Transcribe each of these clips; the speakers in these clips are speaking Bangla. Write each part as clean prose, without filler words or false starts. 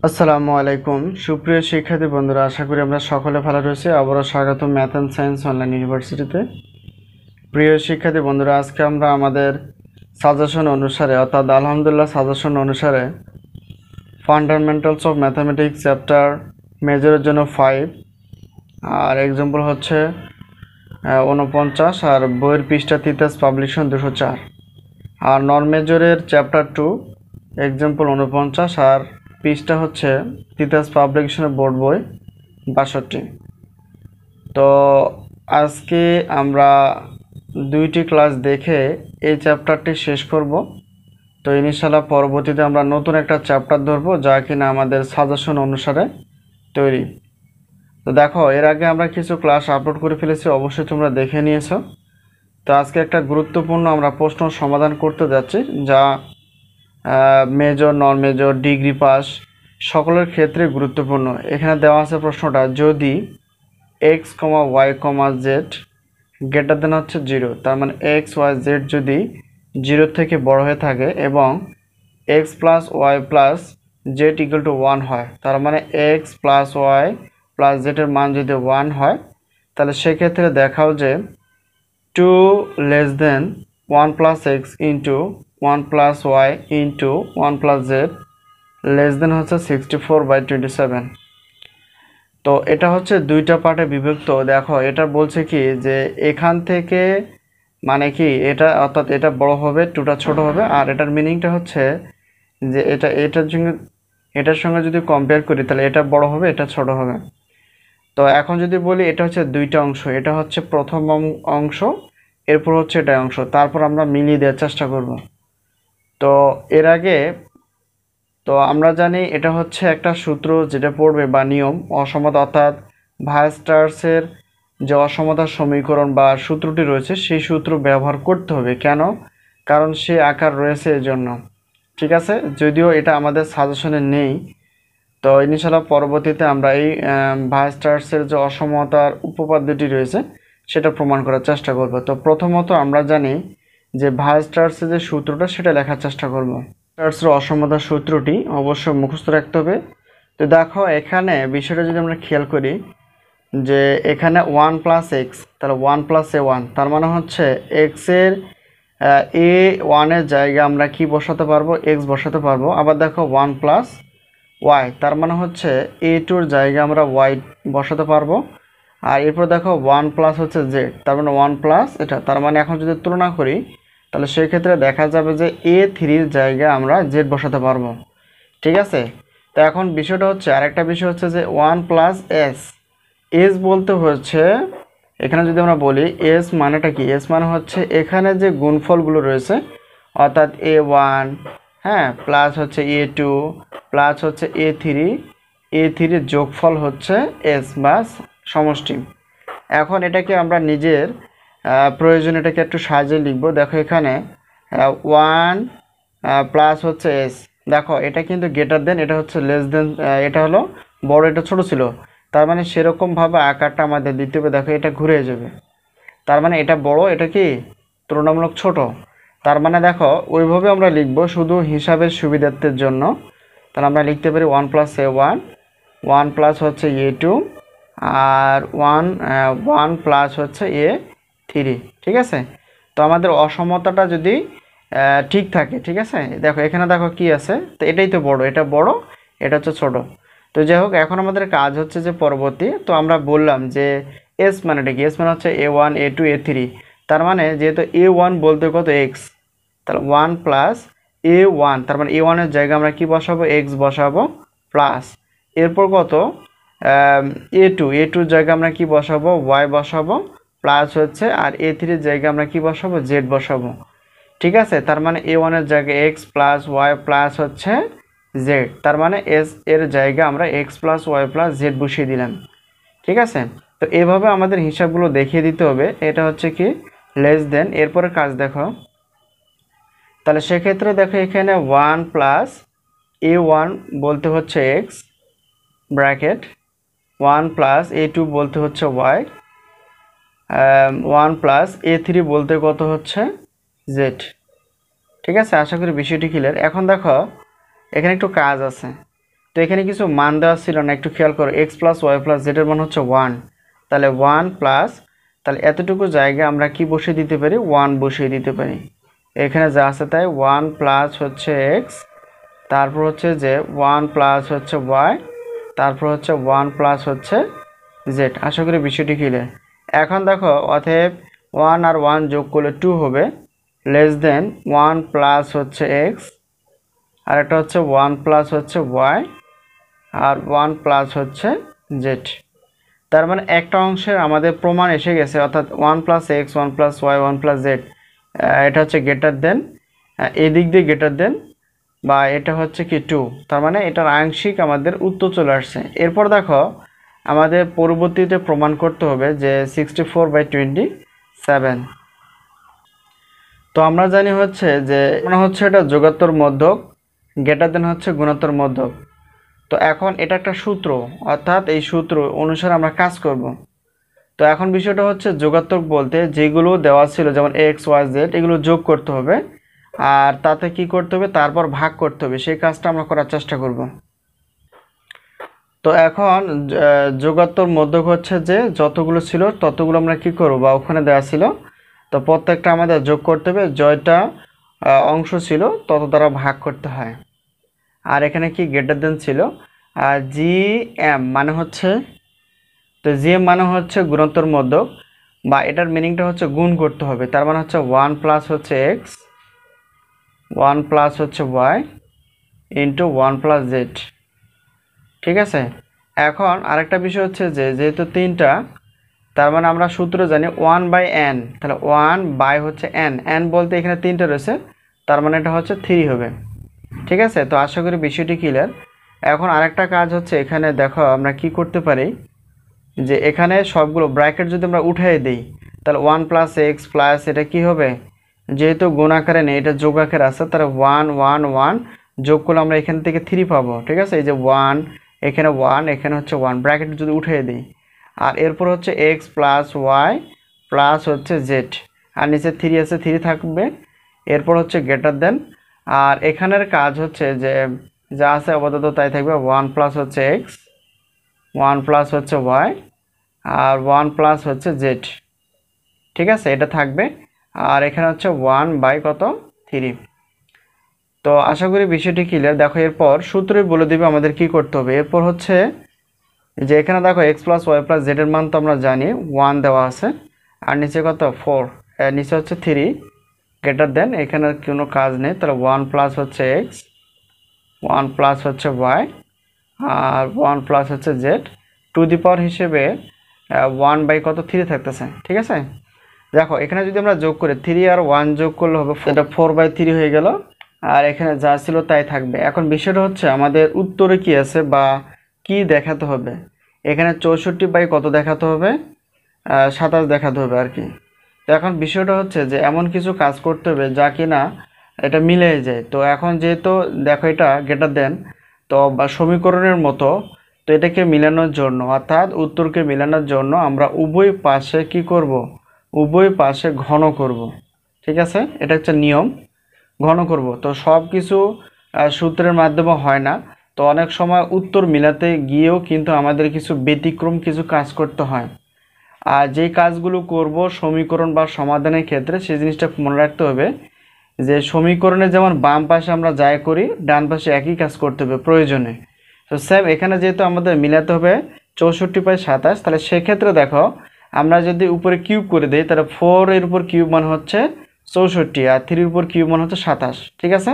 আসসালামু আলাইকুম সুপ্রিয় শিক্ষার্থী বন্ধুরা, আশা করি আমরা সকলে ভালো রয়েছে। আবারও স্বাগত ম্যাথ অ্যান্ড সায়েন্স অনলাইন ইউনিভার্সিটিতে। প্রিয় শিক্ষার্থী বন্ধুরা, আজকে আমরা আমাদের সাজেশন অনুসারে অর্থাৎ আলহামদুলিল্লাহ সাজেশন অনুসারে ফান্ডামেন্টালস অফ ম্যাথামেটিক্স চ্যাপ্টার মেজরের জন্য 5 আর এক্সাম্পল হচ্ছে 49 আর বইয়ের পৃষ্ঠা তিতাস পাবলিশন 204। আর নন মেজরের চ্যাপ্টার 2 এক্সাম্পল 49 আর পৃষ্ঠা হচ্ছে তিতাস পাবলিকেশনের বোর্ড বই 62। তো আজকে আমরা দুইটি ক্লাস দেখে এই চ্যাপ্টারটি শেষ করব। তো ইনশাআল্লাহ পরবর্তীতে আমরা নতুন একটা চ্যাপ্টার ধরবো যা কিনা আমাদের সাজেশন অনুসারে তৈরি। তো দেখো, এর আগে আমরা কিছু ক্লাস আপলোড করে ফেলেছি, অবশ্যই তোমরা দেখে নিয়েছো। তো আজকে একটা গুরুত্বপূর্ণ আমরা প্রশ্ন সমাধান করতে যাচ্ছি, যা মেজর, নন মেজর, ডিগ্রি পাস সকলের ক্ষেত্রে গুরুত্বপূর্ণ। এখানে দেওয়া আছে প্রশ্নটা, যদি এক্স কমা y comma Z greater than হচ্ছে 0, তার মানে এক্স ওয়াই জেড যদি 0 থেকে বড় হয়ে থাকে এবং x plus y plus z equal to 1 হয়, তার মানে এক্স প্লাস ওয়াই প্লাস জেডের মান যদি 1 হয়, তাহলে সেক্ষেত্রে দেখাও যে 2 less than 1 plus x into 1 plus y into 1 plus z less than হচ্ছে 64/27। তো এটা হচ্ছে দুইটা পার্টে বিভক্ত। দেখো, এটা বলছে কি যে এখান থেকে মানে কি এটা অর্থাৎ এটা বড় হবে, টুটা ছোট হবে। আর এটার মিনিংটা হচ্ছে যে এটার সঙ্গে যদি কম্পেয়ার করি তাহলে এটা বড় হবে, এটা ছোট হবে। তো এখন যদি বলি এটা হচ্ছে দুইটা অংশ, এটা হচ্ছে প্রথম অংশ, এরপর হচ্ছে এটা অংশ, তারপর আমরা মিলিয়ে দেওয়ার চেষ্টা করব। তো এর আগে তো আমরা জানি এটা হচ্ছে একটা সূত্র যেটা পড়বে বা নিয়ম, অসমতা অর্থাৎ ভায়াস্টার্সের যে অসমতার সমীকরণ বা সূত্রটি রয়েছে সেই সূত্র ব্যবহার করতে হবে। কেন? কারণ সে আকার রয়েছে এজন্য। ঠিক আছে, যদিও এটা আমাদের সাজেশনে নেই। তো ইনশাআল্লাহ পরবর্তীতে আমরা এই ভায়াস্টার্সের যে অসমতার উপপাদ্যটি রয়েছে সেটা প্রমাণ করার চেষ্টা করব। তো প্রথমত আমরা জানি যে ভায়াস্টার্সের যে সূত্রটা সেটা লেখার চেষ্টা করব। ভায়াস্টার্সের অসমতার সূত্রটি অবশ্যই মুখস্থ রাখতে হবে। তো দেখো, এখানে বিষয়টা যদি আমরা খেয়াল করি যে এখানে 1 প্লাস এক্স, তাহলে 1 প্লাস এ 1, তার মানে হচ্ছে এক্সের এ 1-এর জায়গায় আমরা কি বসাতে পারবো? এক্স বসাতে পারবো। আবার দেখো 1 প্লাস ওয়াই, তার মানে হচ্ছে এ টুর জায়গায় আমরা ওয়াই বসাতে পারবো। আর এরপর দেখো 1 প্লাস হচ্ছে জেড, তার মানে 1 প্লাস এটা, তার মানে এখন যদি তুলনা করি তাহলে সেক্ষেত্রে দেখা যাবে যে এ থ্রির জায়গায় আমরা জেড বসাতে পারবো। ঠিক আছে, তো এখন বিষয়টা হচ্ছে আরেকটা বিষয় হচ্ছে যে 1 প্লাস এস, এস বলতে হচ্ছে এখানে যদি আমরা বলি এস মানেটা কি? এস মানে হচ্ছে এখানে যে গুণফলগুলো রয়েছে অর্থাৎ a1, হ্যাঁ, প্লাস হচ্ছে a2 প্লাস হচ্ছে a3 যোগফল হচ্ছে এস বা সমষ্টি। এখন এটাকে আমরা নিজের প্রয়োজন এটাকে একটু সাজিয়ে লিখবো। দেখো এখানে 1 প্লাস হচ্ছে এস, দেখো এটা কিন্তু গ্রেটার দেন, এটা হচ্ছে লেস দেন, এটা হলো বড়, এটা ছোট ছিল, তার মানে সেরকমভাবে আকারটা আমাদের দিতে হবে। দেখো এটা ঘুরে যাবে, তার মানে এটা বড়, এটা কি তুলনামূলক ছোট। তার মানে দেখো ওইভাবে আমরা লিখব শুধু হিসাবের সুবিধার্থের জন্য। তাহলে আমরা লিখতে পারি 1 প্লাস a1, 1 প্লাস হচ্ছে a2 আর 1 প্লাস হচ্ছে a3। ঠিক আছে, তো আমাদের অসমতাটা যদি ঠিক থাকে, ঠিক আছে, দেখো এখানে দেখো কি আছে, তো এটাই তো বড়, এটা বড়, এটা হচ্ছে ছোট। তো যাই হোক, এখন আমাদের কাজ হচ্ছে যে পরবর্তী, তো আমরা বললাম যে এস মানেটা কি? এস মানে হচ্ছে a1 a2 a3, তার মানে যেহেতু a1 বলতে কত এক্স, তাহলে 1 প্লাস a1, তার মানে a1 এর জায়গায় আমরা কি বসাবো? এক্স বসাবো, প্লাস এরপর কত a2 জায়গায় আমরা কি বসাবো? ওয়াই বসাবো, প্লাস হচ্ছে আর a3 এর জায়গায় আমরা কি বসাবো? জেড বসাবো। ঠিক আছে, তার মানে a1 এর জায়গায় এক্স প্লাস ওয়াই প্লাস হচ্ছে জেড, তার মানে এস এর জায়গায় আমরা x plus y plus Z বসিয়ে দিলাম। ঠিক আছে, তো এভাবে আমাদের হিসাবগুলো দেখিয়ে দিতে হবে। এটা হচ্ছে কি লেস দেন, এরপরে কাজ দেখো, তাহলে সেক্ষেত্রে দেখো এখানে 1 প্লাস a1 বলতে হচ্ছে এক্স ব্র্যাকেট, 1 প্লাস a2 বলতে হচ্ছে ওয়াই, 1 প্লাস a3 বলতে কত হচ্ছে জেড। ঠিক আছে, আশা করি বিষয়টি ক্লিয়ার। এখন দেখো এখানে একটু কাজ আছে, তো এখানে কিছু মান দেওয়া ছিল না, একটু খেয়াল করো, এক্স প্লাস ওয়াই প্লাস জেডের মান হচ্ছে 1, তাহলে 1 প্লাস, তাহলে এতটুকু জায়গায় আমরা কি বসিয়ে দিতে পারি, 1 বসিয়ে দিতে পারি। এখানে যা আছে তাই 1 প্লাস হচ্ছে এক্স, তারপর হচ্ছে যে 1 প্লাস হচ্ছে ওয়াই, তারপর হচ্ছে 1 প্লাস হচ্ছে জেড। আশা করি বিষয়টি ক্লিয়ার। এখন দেখো, অতএব 1 আর 1 যোগ করলে 2 হবে, লেস দেন 1 প্লাস হচ্ছে এক্স, আর একটা হচ্ছে 1 প্লাস হচ্ছে ওয়াই, আর 1 প্লাস হচ্ছে জেড। তার মানে একটা অংশের আমাদের প্রমাণ এসে গেছে, অর্থাৎ 1 plus x, 1 plus y, 1 plus z, এটা হচ্ছে গ্রেটার দেন, এদিক দিয়ে গ্রেটার দেন, বা এটা হচ্ছে কি 2, তার মানে এটার আংশিক আমাদের উত্তর চলে আসছে। এরপর দেখো, আমাদের পরবর্তীতে প্রমাণ করতে হবে যে 64/27। তো আমরা জানি হচ্ছে যে মনে হচ্ছে এটা যোগাত্তর মধ্যক, গ্রেটার দেন হচ্ছে গুণোত্তর মধ্যক। তো এখন এটা একটা সূত্র, অর্থাৎ এই সূত্র অনুসারে আমরা কাজ করব। তো এখন বিষয়টা হচ্ছে যোগাত্মক বলতে যেগুলো দেওয়া ছিল, যেমন এক্স ওয়াই জেড, এগুলো যোগ করতে হবে, আর তাতে কি করতে হবে, তারপর ভাগ করতে হবে। সেই কাজটা আমরা করার চেষ্টা করব। তো এখন যোগাত্মক মধ্যক হচ্ছে যে যতগুলো ছিল ততগুলো আমরা কি করব, বা ওখানে দেওয়া ছিল, তো প্রত্যেকটা আমাদের যোগ করতে হবে, জয়টা অংশ ছিল তত দ্বারা ভাগ করতে হয়। আর এখানে কি গ্রেটার দেন ছিল, আর জি এম মানে হচ্ছে, তো জি এম মানে হচ্ছে গুণোত্তর মধ্যক, বা এটার মিনিংটা হচ্ছে গুণ করতে হবে। তার মানে হচ্ছে 1 প্লাস হচ্ছে এক্স, 1 প্লাস হচ্ছে ওয়াই, ইন্টু 1 প্লাস জেড। ঠিক আছে। এখন আরেকটা বিষয় হচ্ছে যে যেহেতু তিনটা, তার মানে আমরা সূত্র জানি 1/n, তাহলে 1 হচ্ছে n, n বলতে এখানে তিনটা রয়েছে, তার মানে এটা হচ্ছে 3 হবে। ঠিক আছে। তো আশা করি বিষয়টি ক্লিয়ার। এখন আরেকটা কাজ হচ্ছে, এখানে দেখো আমরা কি করতে পারি, যে এখানে সবগুলো ব্র্যাকেট যদি আমরা উঠিয়ে দিই, তাহলে 1 প্লাস এক্স প্লাস এটা কি হবে, যেহেতু গুণ আকারে নেই, এটা যোগ আকারে আছে, তাহলে 1 1 1 যোগ করলে আমরা এখান থেকে 3 পাবো। ঠিক আছে। এই যে 1, এখানে 1, এখানে হচ্ছে 1, ব্র্যাকেট যদি উঠিয়ে দিই, আর এরপর হচ্ছে এক্স প্লাস ওয়াই প্লাস হচ্ছে জেড, আর নিচে 3 আছে, 3 থাকবে। এরপর হচ্ছে গ্রেটার দেন, আর এখানের কাজ হচ্ছে যে যা আছে আপাতত তাই থাকবে, 1 প্লাস হচ্ছে এক্স, 1 প্লাস হচ্ছে ওয়াই, আর 1 প্লাস হচ্ছে জেড। ঠিক আছে, এটা থাকবে। আর এখানে হচ্ছে 1/3। তো আশা করি বিষয়টি ক্লিয়ার। দেখো এরপর সূত্রই বলে দিবে আমাদের কি করতে হবে। এরপর হচ্ছে যে এখানে দেখো এক্স প্লাস ওয়াই প্লাস জেডের মান তো আমরা জানি 1 দেওয়া আছে, আর নিচে কত 4, নিচে হচ্ছে 3, গ্রেটার দেন, এখানে কোনো কাজ নেই, তাহলে 1 প্লাস হচ্ছে এক্স, 1 প্লাস হচ্ছে ওয়াই, আর 1 প্লাস হচ্ছে জেড, টু দি পাওয়ার হিসেবে 1/3 থাকতেছে। ঠিক আছে। দেখো এখানে যদি আমরা যোগ করি, 3 আর 1 যোগ করলে হবে, এটা 4/3 হয়ে গেল, আর এখানে যা ছিল তাই থাকবে। এখন বিষয়টা হচ্ছে আমাদের উত্তরে কি আছে বা কি দেখাতে হবে। এখানে 64 কত দেখাতে হবে, 27 দেখাতে হবে আর কি। তো এখন বিষয়টা হচ্ছে যে এমন কিছু কাজ করতে হবে যা কিনা এটা মিলে যায়। তো এখন যেহেতু দেখো এটা গ্রেটার দেন, তো বা সমীকরণের মতো, তো এটাকে মিলানোর জন্য, অর্থাৎ উত্তরকে মিলানোর জন্য আমরা উভয় পাশে কি করব, উভয় পাশে ঘন করব। ঠিক আছে, এটা হচ্ছে নিয়ম, ঘন করব। তো সব কিছু সূত্রের মাধ্যমে হয় না, তো অনেক সময় উত্তর মিলাতে গিয়েও কিন্তু আমাদের কিছু ব্যতিক্রম কিছু কাজ করতে হয়। আর যেই কাজগুলো করব সমীকরণ বা সমাধানের ক্ষেত্রে, সেই জিনিসটা মনে রাখতে হবে যে সমীকরণে যেমন বাম পাশে আমরা যাই করি, ডান পাশে একই কাজ করতে হবে প্রয়োজনে। তো সেম এখানে যেহেতু আমাদের মিলাতে হবে 64/27, তাহলে সেক্ষেত্রে দেখো আমরা যদি উপরে কিউব করে দিই, তাহলে 4 এর উপর কিউব মানে হচ্ছে 64, আর 3 এর উপর কিউব মানে হচ্ছে 27। ঠিক আছে।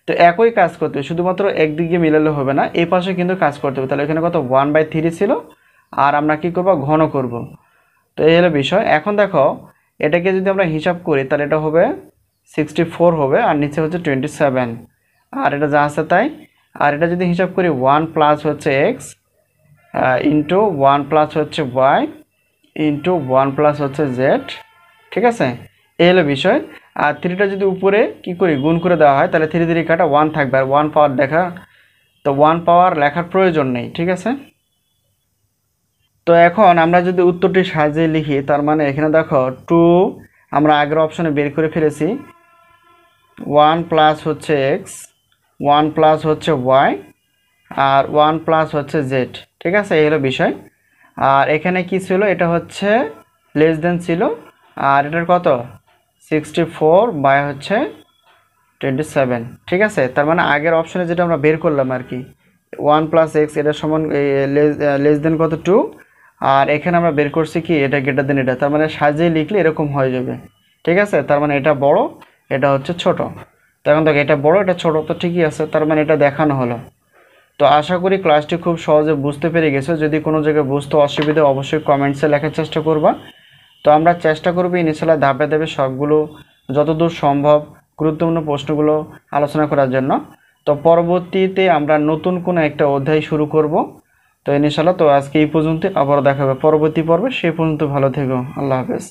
তো একই কাজ করতে হবে, শুধুমাত্র একদিকে মিলালে হবে না, এই পাশে কিন্তু কাজ করতে হবে। তাহলে এখানে কত 1/3 ছিল, আর আমরা কি করব, ঘন করব। তো এই হলো বিষয়। এখন দেখো এটাকে যদি আমরা হিসাব করি, তাহলে এটা হবে 64 হবে, আর নিচে হচ্ছে 27, আর এটা যা আছে তাই। আর এটা যদি হিসাব করি 1 প্লাস হচ্ছে এক্স ইন্টু 1 প্লাস হচ্ছে ওয়াই ইন্টু 1 প্লাস হচ্ছে জেড। ঠিক আছে, এই হলো বিষয়। আর 3টা যদি উপরে কি করি, গুণ করে দেওয়া হয়, তাহলে 3 3 কাটা 1 থাকবে, আর 1 পাওয়ার দেখা, তো 1 পাওয়ার লেখার প্রয়োজন নেই। ঠিক আছে। তো এখন আমরা যদি উত্তরটি সাজিয়ে লিখি, তার মানে এখানে দেখো 2 আমরা আগের অপশনে বের করে ফেলেছি, 1 প্লাস হচ্ছে এক্স, 1 প্লাস হচ্ছে ওয়াই, আর 1 প্লাস হচ্ছে জেড, ঠিক আছে, এই হলো বিষয়। আর এখানে কি ছিল, এটা হচ্ছে লেস দেন ছিল, আর এটার কত 64 বাই হচ্ছে 27, ঠিক আছে। তার মানে আগের অপশনে যেটা আমরা বের করলাম আর কি 1 প্লাস এক্স এটা সমান লেস দেন কত 2, আর এখানে আমরা বের করছি কি এটা গ্রেটার দেন এটা, তার মানে সাজিয়ে লিখলে এরকম হয়ে যাবে, ঠিক আছে। তার মানে এটা বড়, এটা হচ্ছে ছোট। তখন দেখো এটা বড় এটা ছোট, তো ঠিকই আছে, তার মানে এটা দেখানো হলো। তো আশা করি ক্লাসটি খুব সহজে বুঝতে পেরে গেছো। যদি কোনো জায়গায় বুঝতে অসুবিধা অবশ্যই কমেন্টসে লেখার চেষ্টা করবা। তো আমরা চেষ্টা করবো ইনশাআল্লাহ ধাপে ধাপে সবগুলো যতদূর সম্ভব গুরুত্বপূর্ণ প্রশ্নগুলো আলোচনা করার জন্য। তো পরবর্তীতে আমরা নতুন কোনো একটা অধ্যায় শুরু করব। তো ইনশাআল্লাহ, তো আজকে এই পর্যন্ত, আবার দেখা হবে পরবর্তী পর্বে। সেই পর্যন্ত ভালো থেকো, আল্লাহ হাফেজ।